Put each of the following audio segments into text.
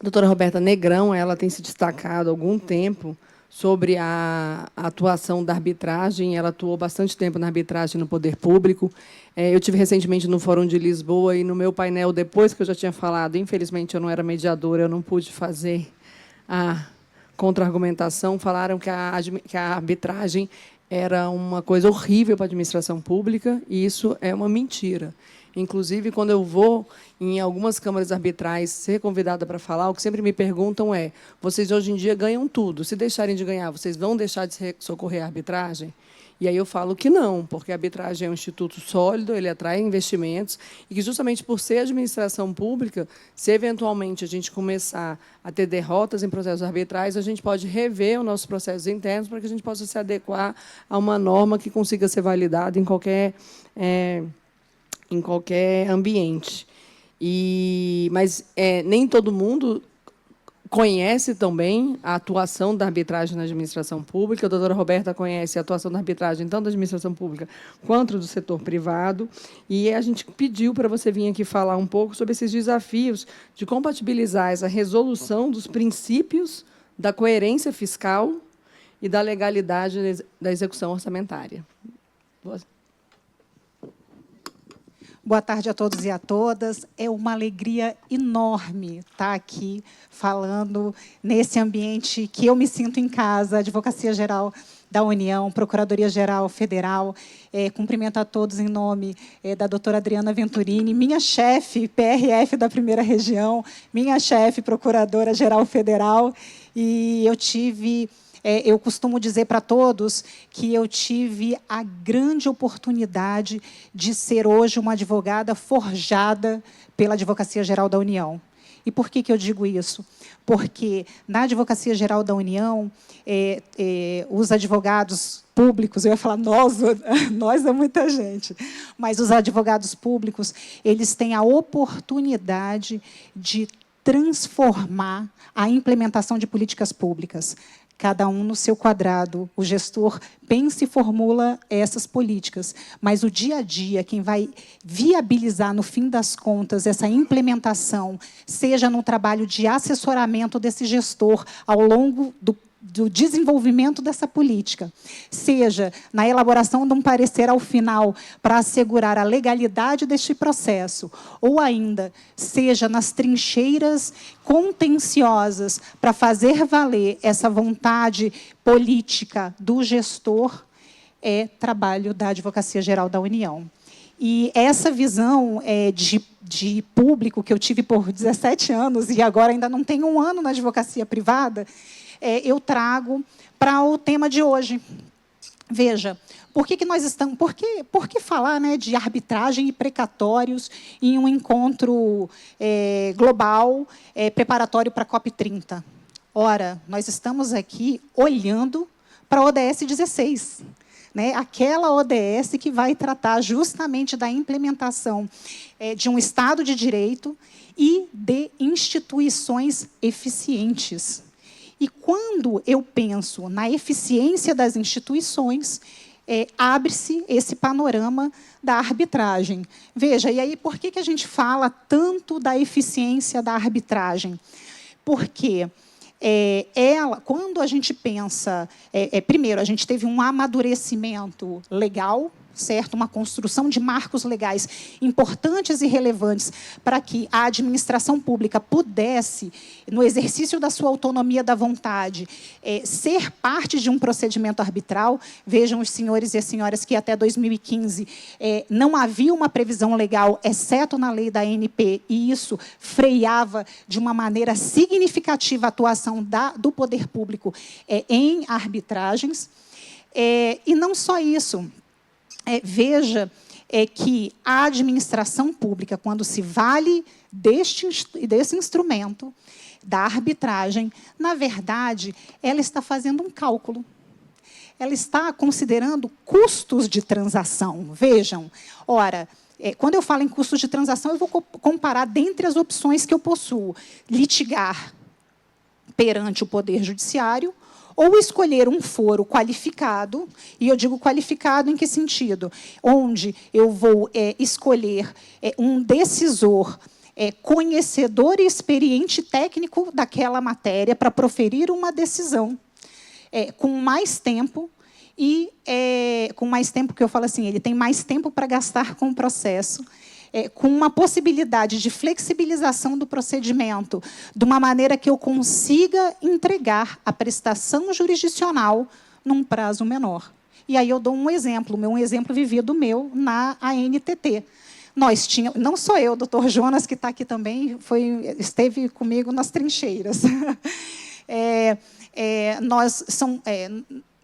A doutora Roberta Negrão, ela tem se destacado há algum tempo sobre a atuação da arbitragem. Ela atuou bastante tempo na arbitragem no poder público. Eu tive recentemente no Fórum de Lisboa e no meu painel, depois que eu já tinha falado, infelizmente eu não era mediadora, eu não pude fazer a contra-argumentação, falaram que a arbitragem era uma coisa horrível para a administração pública, e isso é uma mentira. Inclusive, quando eu vou em algumas câmaras arbitrais ser convidada para falar, o que sempre me perguntam é: vocês hoje em dia ganham tudo, se deixarem de ganhar, vocês vão deixar de socorrer a arbitragem? E aí eu falo que não, porque a arbitragem é um instituto sólido, ele atrai investimentos, e que, justamente por ser administração pública, se eventualmente a gente começar a ter derrotas em processos arbitrais, a gente pode rever os nossos processos internos para que a gente possa se adequar a uma norma que consiga ser validada em qualquer ambiente. Mas nem todo mundo conhece também a atuação da arbitragem na administração pública. A doutora Roberta conhece a atuação da arbitragem tanto da administração pública quanto do setor privado. E a gente pediu para você vir aqui falar um pouco sobre esses desafios de compatibilizar essa resolução dos princípios da coerência fiscal e da legalidade da execução orçamentária. Boa tarde a todos e a todas. É uma alegria enorme estar aqui falando nesse ambiente que eu me sinto em casa, Advocacia Geral da União, Procuradoria-Geral Federal. Cumprimento a todos em nome da doutora Adriana Venturini, minha chefe, PRF da Primeira Região, minha chefe, Procuradora-Geral Federal. E eu costumo dizer para todos que eu tive a grande oportunidade de ser hoje uma advogada forjada pela Advocacia Geral da União. E por que eu digo isso? Porque, na Advocacia Geral da União, os advogados públicos, eu ia falar nós é muita gente, mas os advogados públicos, eles têm a oportunidade de transformar a implementação de políticas públicas. Cada um no seu quadrado. O gestor pensa e formula essas políticas, mas o dia a dia, quem vai viabilizar, no fim das contas, essa implementação, seja no trabalho de assessoramento desse gestor ao longo do desenvolvimento dessa política, seja na elaboração de um parecer ao final para assegurar a legalidade deste processo, ou ainda seja nas trincheiras contenciosas para fazer valer essa vontade política do gestor, é trabalho da Advocacia Geral da União. E essa visão de público que eu tive por 17 anos, e agora ainda não tenho um ano na advocacia privada, eu trago para o tema de hoje. Veja, por que nós estamos... Por que falar, né, de arbitragem e precatórios em um encontro global preparatório para a COP30? Ora, nós estamos aqui olhando para a ODS 16, né, aquela ODS que vai tratar justamente da implementação de um Estado de Direito e de instituições eficientes. E, quando eu penso na eficiência das instituições, abre-se esse panorama da arbitragem. Veja, e aí por que a gente fala tanto da eficiência da arbitragem? Porque quando a gente pensa... primeiro, a gente teve um amadurecimento legal, certo? Uma construção de marcos legais importantes e relevantes para que a administração pública pudesse, no exercício da sua autonomia da vontade, ser parte de um procedimento arbitral. Vejam os senhores e as senhoras que até 2015 não havia uma previsão legal, exceto na lei da ANP, e isso freava de uma maneira significativa a atuação do poder público em arbitragens. E não só isso. Veja que a administração pública, quando se vale desse instrumento, da arbitragem, na verdade, ela está fazendo um cálculo. Ela está considerando custos de transação. Vejam, ora, quando eu falo em custos de transação, eu vou comparar dentre as opções que eu possuo: litigar perante o Poder Judiciário, ou escolher um foro qualificado. E eu digo qualificado em que sentido? Onde eu vou escolher um decisor conhecedor e experiente técnico daquela matéria para proferir uma decisão com mais tempo, e com mais tempo, que eu falo assim, ele tem mais tempo para gastar com o processo, com uma possibilidade de flexibilização do procedimento, de uma maneira que eu consiga entregar a prestação jurisdicional num prazo menor. E aí eu dou um exemplo vivido meu na ANTT. Nós tínhamos, não sou eu, o doutor Jonas, que está aqui também, esteve comigo nas trincheiras.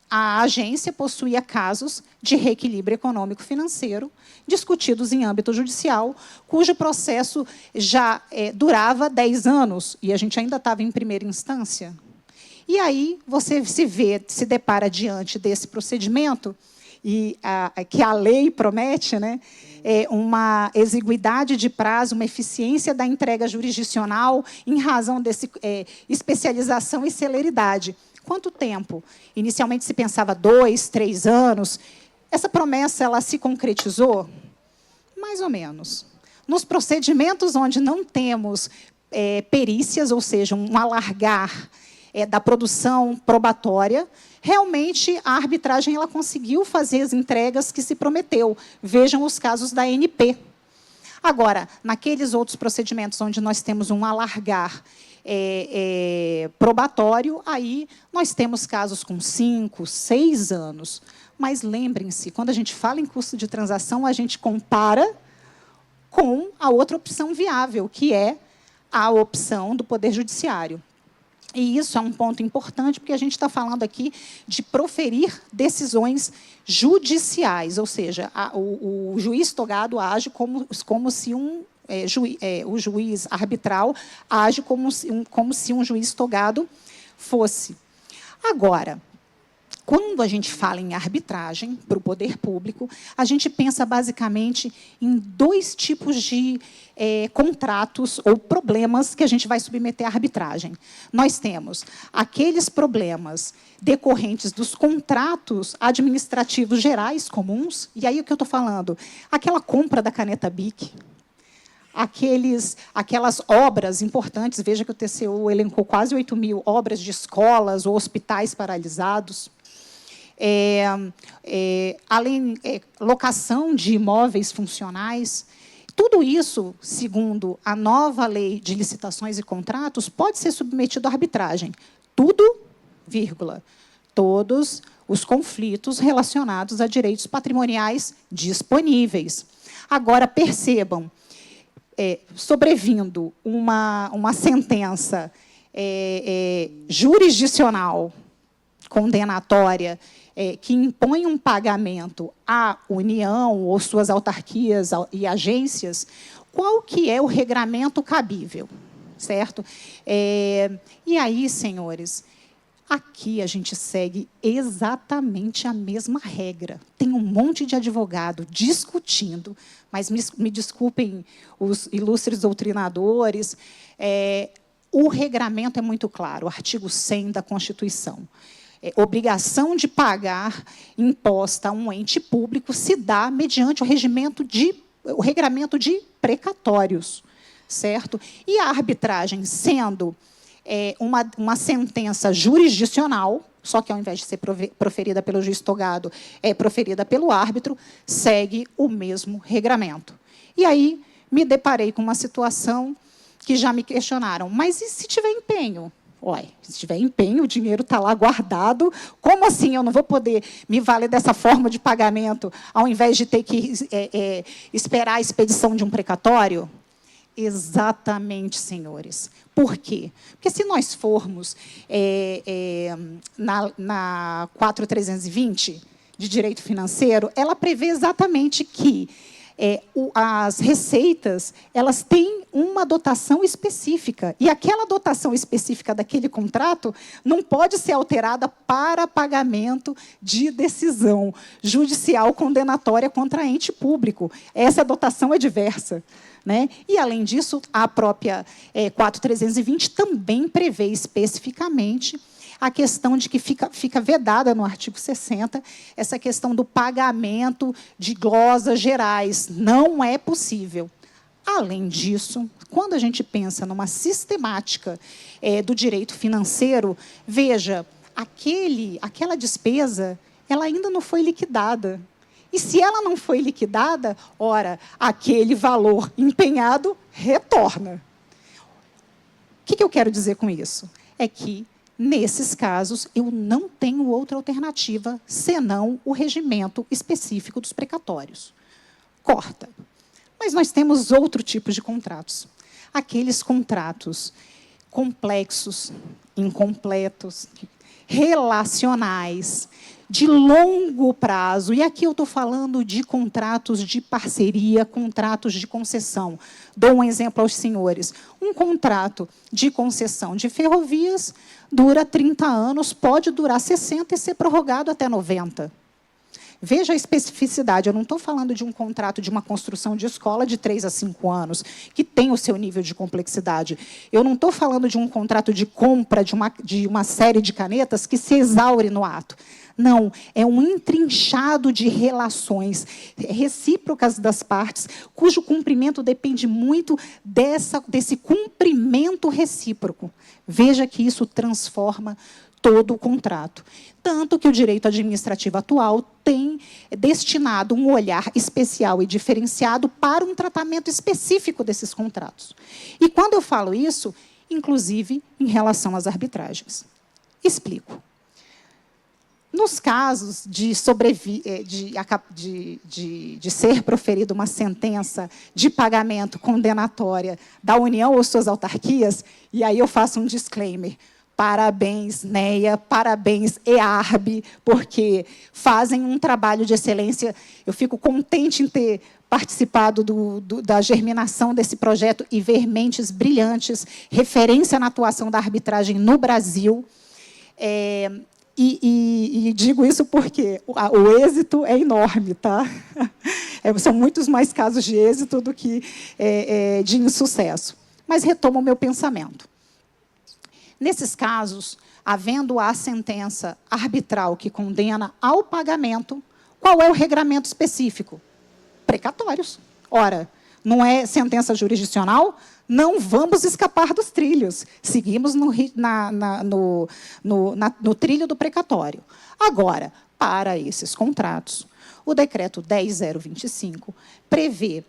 A agência possuía casos de reequilíbrio econômico-financeiro discutidos em âmbito judicial, cujo processo já durava 10 anos, e a gente ainda estava em primeira instância. E aí você se depara diante desse procedimento, e que a lei promete, né, uma exiguidade de prazo, uma eficiência da entrega jurisdicional em razão dessa especialização e celeridade. Quanto tempo? Inicialmente se pensava 2, 3 anos. Essa promessa ela se concretizou? Mais ou menos. Nos procedimentos onde não temos perícias, ou seja, um alargar da produção probatória, realmente a arbitragem ela conseguiu fazer as entregas que se prometeu. Vejam os casos da ANP. Agora, naqueles outros procedimentos onde nós temos um alargar probatório, aí nós temos casos com 5, 6 anos. Mas lembrem-se, quando a gente fala em custo de transação, a gente compara com a outra opção viável, que é a opção do Poder Judiciário. E isso é um ponto importante, porque a gente está falando aqui de proferir decisões judiciais, ou seja, o juiz togado age como se o juiz arbitral age como se um juiz togado fosse. Agora, quando a gente fala em arbitragem para o poder público, a gente pensa basicamente em 2 tipos de contratos ou problemas que a gente vai submeter à arbitragem. Nós temos aqueles problemas decorrentes dos contratos administrativos gerais comuns, e aí o que eu estou falando? Aquela compra da caneta BIC, aquelas obras importantes, veja que o TCU elencou quase 8.000 obras de escolas ou hospitais paralisados, locação de imóveis funcionais. Tudo isso, segundo a nova lei de licitações e contratos, pode ser submetido à arbitragem. Tudo, vírgula, todos os conflitos relacionados a direitos patrimoniais disponíveis. Agora, percebam, sobrevindo uma sentença jurisdicional condenatória que impõe um pagamento à União ou suas autarquias e agências, qual que é o regramento cabível, certo? E aí, senhores, aqui a gente segue exatamente a mesma regra. Tem um monte de advogado discutindo, mas me desculpem os ilustres doutrinadores, o regramento é muito claro, o artigo 100 da Constituição. Obrigação de pagar imposta a um ente público se dá mediante o regramento de precatórios, certo? E a arbitragem sendo uma sentença jurisdicional, só que ao invés de ser proferida pelo juiz togado, é proferida pelo árbitro, segue o mesmo regramento. E aí me deparei com uma situação que já me questionaram, mas e se tiver empenho? Se tiver empenho, o dinheiro está lá guardado, como assim eu não vou poder me valer dessa forma de pagamento, ao invés de ter que esperar a expedição de um precatório? Exatamente, senhores. Por quê? Porque se nós formos na 4.320 de direito financeiro, ela prevê exatamente que as receitas elas têm uma dotação específica, e aquela dotação específica daquele contrato não pode ser alterada para pagamento de decisão judicial condenatória contra ente público. Essa dotação é diversa, né? E, além disso, a própria 4.320 também prevê especificamente a questão de que fica vedada no artigo 60, essa questão do pagamento de glosas gerais. Não é possível. Além disso, quando a gente pensa numa sistemática do direito financeiro, veja, aquela despesa, ela ainda não foi liquidada. E se ela não foi liquidada, ora, aquele valor empenhado retorna. O que eu quero dizer com isso? É que, nesses casos, eu não tenho outra alternativa senão o regimento específico dos precatórios. Corta. Mas nós temos outro tipo de contratos. Aqueles contratos complexos, incompletos, relacionais, de longo prazo. E aqui eu estou falando de contratos de parceria, contratos de concessão. Dou um exemplo aos senhores. Um contrato de concessão de ferrovias dura 30 anos, pode durar 60 e ser prorrogado até 90. Veja a especificidade, eu não estou falando de um contrato de uma construção de escola de 3 a 5 anos, que tem o seu nível de complexidade. Eu não estou falando de um contrato de compra de uma série de canetas que se exaure no ato. Não, é um entrinchado de relações recíprocas das partes, cujo cumprimento depende muito desse cumprimento recíproco. Veja que isso transforma todo o contrato. Tanto que o direito administrativo atual tem destinado um olhar especial e diferenciado para um tratamento específico desses contratos. E quando eu falo isso, inclusive em relação às arbitragens. Explico. Nos casos de ser proferida uma sentença de pagamento condenatória da União ou suas autarquias, e aí eu faço um disclaimer, parabéns, NEA, parabéns, EARB, porque fazem um trabalho de excelência. Eu fico contente em ter participado da germinação desse projeto e ver mentes brilhantes, referência na atuação da arbitragem no Brasil. E digo isso porque o êxito é enorme, tá? São muitos mais casos de êxito do que de insucesso. Mas retomo o meu pensamento. Nesses casos, havendo a sentença arbitral que condena ao pagamento, qual é o regramento específico? Precatórios. Ora, não é sentença jurisdicional? Não vamos escapar dos trilhos. Seguimos no trilho do precatório. Agora, para esses contratos, o decreto 10.025 prevê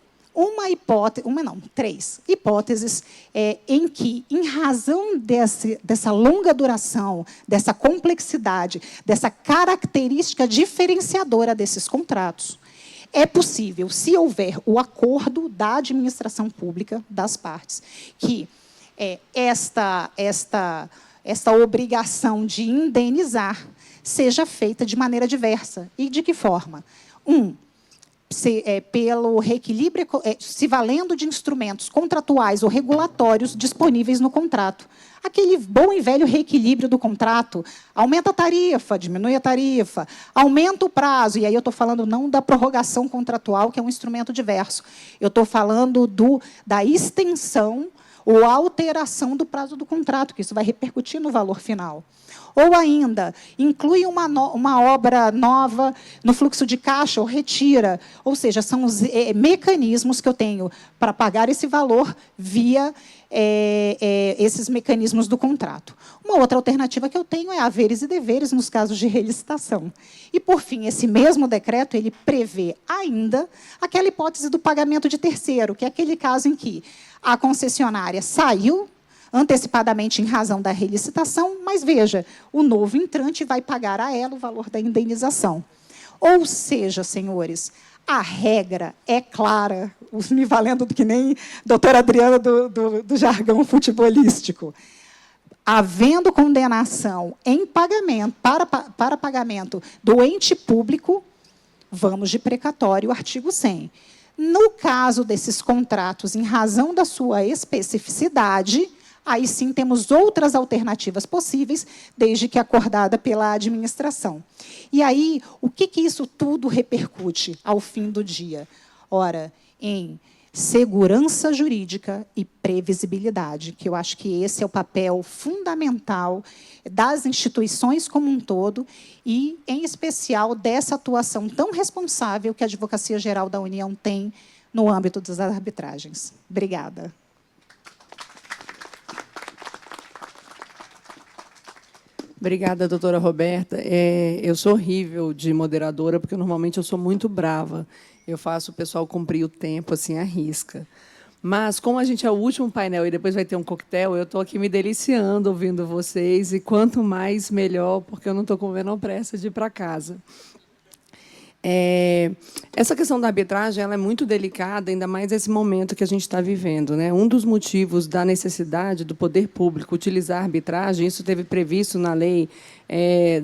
três hipóteses em que, em razão dessa longa duração, dessa complexidade, dessa característica diferenciadora desses contratos, é possível, se houver o acordo da administração pública, das partes, que esta obrigação de indenizar seja feita de maneira diversa. E de que forma? Pelo reequilíbrio, se valendo de instrumentos contratuais ou regulatórios disponíveis no contrato. Aquele bom e velho reequilíbrio do contrato, aumenta a tarifa, diminui a tarifa, aumenta o prazo, e aí eu estou falando não da prorrogação contratual, que é um instrumento diverso, eu estou falando da extensão ou alteração do prazo do contrato, que isso vai repercutir no valor final. Ou ainda, inclui uma obra nova no fluxo de caixa ou retira. Ou seja, são os mecanismos que eu tenho para pagar esse valor via esses mecanismos do contrato. Uma outra alternativa que eu tenho é haveres e deveres nos casos de relicitação. E, por fim, esse mesmo decreto ele prevê ainda aquela hipótese do pagamento de terceiro, que é aquele caso em que a concessionária saiu antecipadamente em razão da relicitação, mas, veja, o novo entrante vai pagar a ela o valor da indenização. Ou seja, senhores, a regra é clara, me valendo que nem doutora Adriana do jargão futebolístico. Havendo condenação em pagamento, para pagamento do ente público, vamos de precatório, artigo 100. No caso desses contratos, em razão da sua especificidade, aí sim temos outras alternativas possíveis, desde que acordada pela administração. E aí, o que isso tudo repercute ao fim do dia? Ora, em segurança jurídica e previsibilidade, que eu acho que esse é o papel fundamental das instituições como um todo e, em especial, dessa atuação tão responsável que a Advocacia Geral da União tem no âmbito das arbitragens. Obrigada. Obrigada, doutora Roberta. Eu sou horrível de moderadora, porque normalmente eu sou muito brava. Eu faço o pessoal cumprir o tempo assim à risca. Mas, como a gente é o último painel e depois vai ter um coquetel, eu estou aqui me deliciando ouvindo vocês, e quanto mais, melhor, porque eu não estou com a menor pressa de ir para casa. Essa questão da arbitragem ela é muito delicada, ainda mais nesse momento que a gente está vivendo, né? Um dos motivos da necessidade do poder público utilizar a arbitragem, isso teve previsto na lei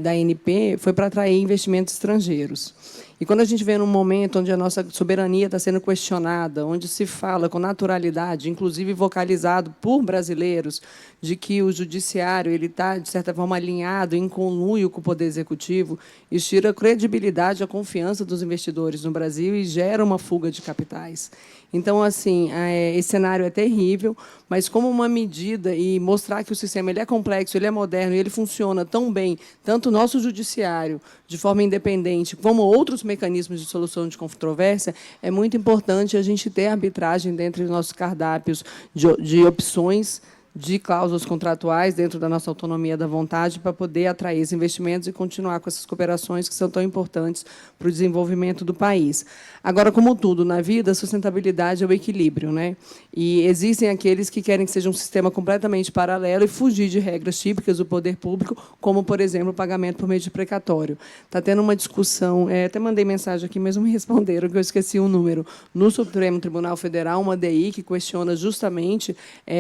da ANP, foi para atrair investimentos estrangeiros. E quando a gente vê num momento onde a nossa soberania está sendo questionada, onde se fala com naturalidade, inclusive vocalizado por brasileiros, de que o judiciário ele está, de certa forma, alinhado, em conluio com o Poder Executivo, isso tira a credibilidade, a confiança dos investidores no Brasil e gera uma fuga de capitais. Então, assim, esse cenário é terrível, mas como uma medida e mostrar que o sistema ele é complexo, ele é moderno e ele funciona tão bem, tanto o nosso judiciário, de forma independente, como outros mecanismos de solução de controvérsia, é muito importante a gente ter arbitragem dentro dos nossos cardápios de opções de cláusulas contratuais dentro da nossa autonomia da vontade para poder atrair esses investimentos e continuar com essas cooperações que são tão importantes para o desenvolvimento do país. Agora, como tudo na vida, a sustentabilidade é o equilíbrio, né? E existem aqueles que querem que seja um sistema completamente paralelo e fugir de regras típicas do poder público, como, por exemplo, o pagamento por meio de precatório. Está tendo uma discussão, até mandei mensagem aqui, mas não me responderam, que eu esqueci o número, no Supremo Tribunal Federal, uma DI que questiona justamente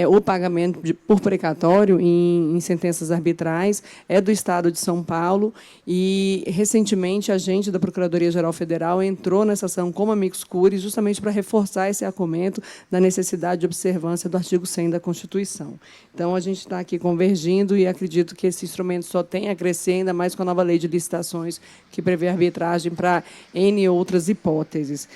o pagamento por precatório em sentenças arbitrais, é do Estado de São Paulo, e, recentemente, a agente da Procuradoria-Geral Federal entrou nessa ação como amicus curiae, justamente para reforçar esse argumento da necessidade de observância do artigo 100 da Constituição. Então, a gente está aqui convergindo e acredito que esse instrumento só tem a crescer, ainda mais com a nova lei de licitações, que prevê arbitragem para N outras hipóteses.